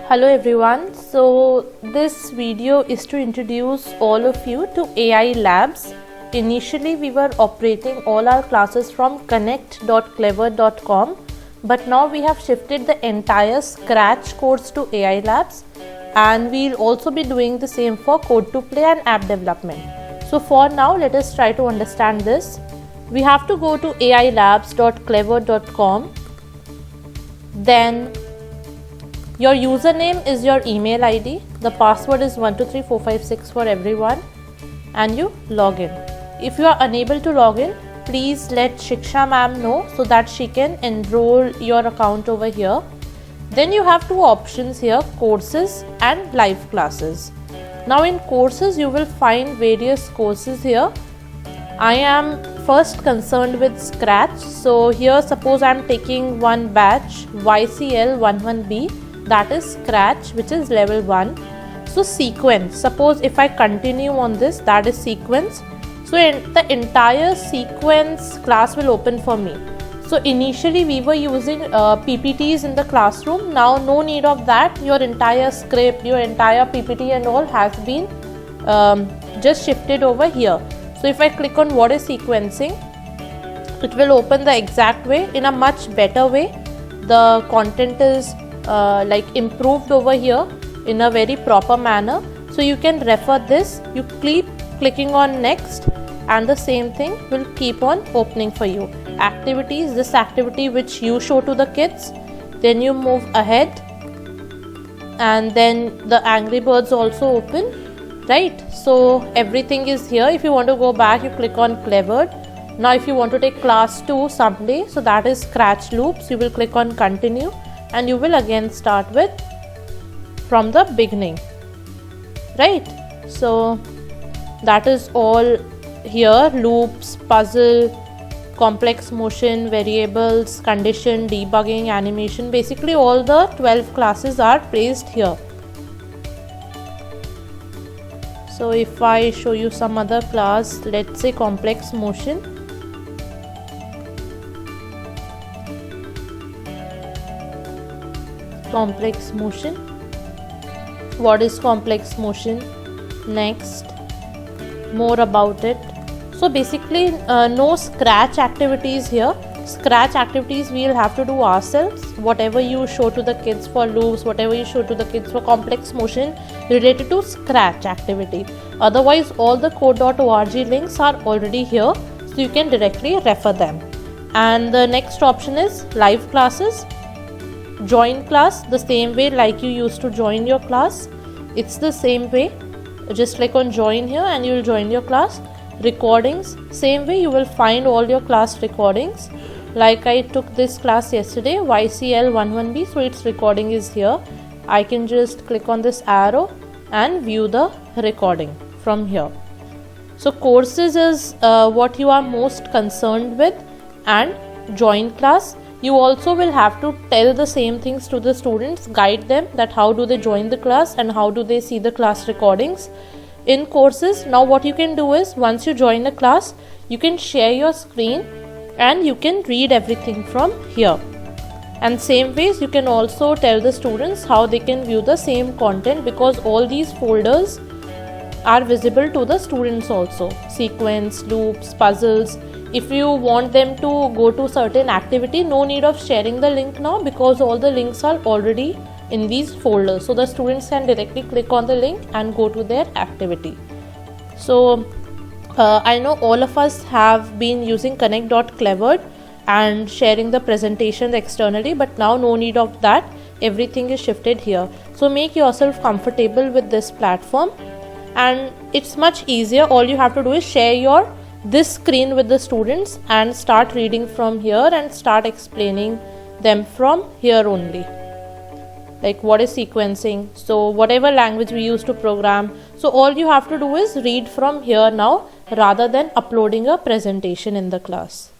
Hello everyone, so this video is to introduce all of you to AI Labs. Initially we were operating all our classes from connect.clever.com, but now we have shifted the entire Scratch course to AI Labs, and we'll also be doing the same for Code to Play and app development. So for now, let us try to understand this. We have to go to ailabs.clever.com. Then your username is your email ID. The password is 123456 for everyone, and you log in. If you are unable to log in, please let Shiksha ma'am know so that she can enroll your account over here. Then you have two options here, courses and live classes. Now in courses you will find various courses here. I am first concerned with Scratch, so here suppose I am taking one batch YCL11B, that is Scratch, which is level 1. So sequence, suppose if I continue on this, that is sequence. So the entire sequence class will open for me. So initially we were using PPTs in the classroom. Now no need of that. Your entire script, your entire PPT and all has been just shifted over here. So if I click on what is sequencing, it will open the exact way in a much better way. The content is like improved over here in a very proper manner. So you can refer this. You keep clicking on next, and the same thing will keep on opening for you. Activities, this activity which you show to the kids, then you move ahead, and then the Angry Birds also open, right? So everything is here. If you want to go back, you click on Clever. Now if you want to take class 2 someday, so that is Scratch loops, you will click on continue, and you will again start with from the beginning, right? So that is all here. Loops, puzzle, complex motion, variables, condition, debugging, animation, basically all the 12 classes are placed here. So if I show you some other class, let's say complex motion, what is complex motion, next, more about it. So basically no Scratch activities here. Scratch activities we will have to do ourselves. Whatever you show to the kids for loops, whatever you show to the kids for complex motion related to Scratch activity. Otherwise all the code.org links are already here, so you can directly refer them. And the next option is live classes. Join class, the same way like you used to join your class. It's the same way. Just click on join here and you will join your class. Recordings, same way you will find all your class recordings. Like I took this class yesterday, YCL11B, so its recording is here. I can just click on this arrow and view the recording from here. So courses is what you are most concerned with, and join class. You also will have to tell the same things to the students, guide them that how do they join the class and how do they see the class recordings. In courses, now what you can do is once you join a class, you can share your screen and you can read everything from here. And same ways you can also tell the students how they can view the same content, because all these folders are visible to the students also. Sequence, loops, puzzles. If you want them to go to certain activity, no need of sharing the link now, because all the links are already in these folders. So the students can directly click on the link and go to their activity. So I know all of us have been using connect.clever and sharing the presentations externally, but now no need of that. Everything is shifted here. So make yourself comfortable with this platform, and it's much easier. All you have to do is share this screen with the students and start reading from here and start explaining them from here only. Like what is sequencing, so whatever language we use to program, so all you have to do is read from here now rather than uploading a presentation in the class.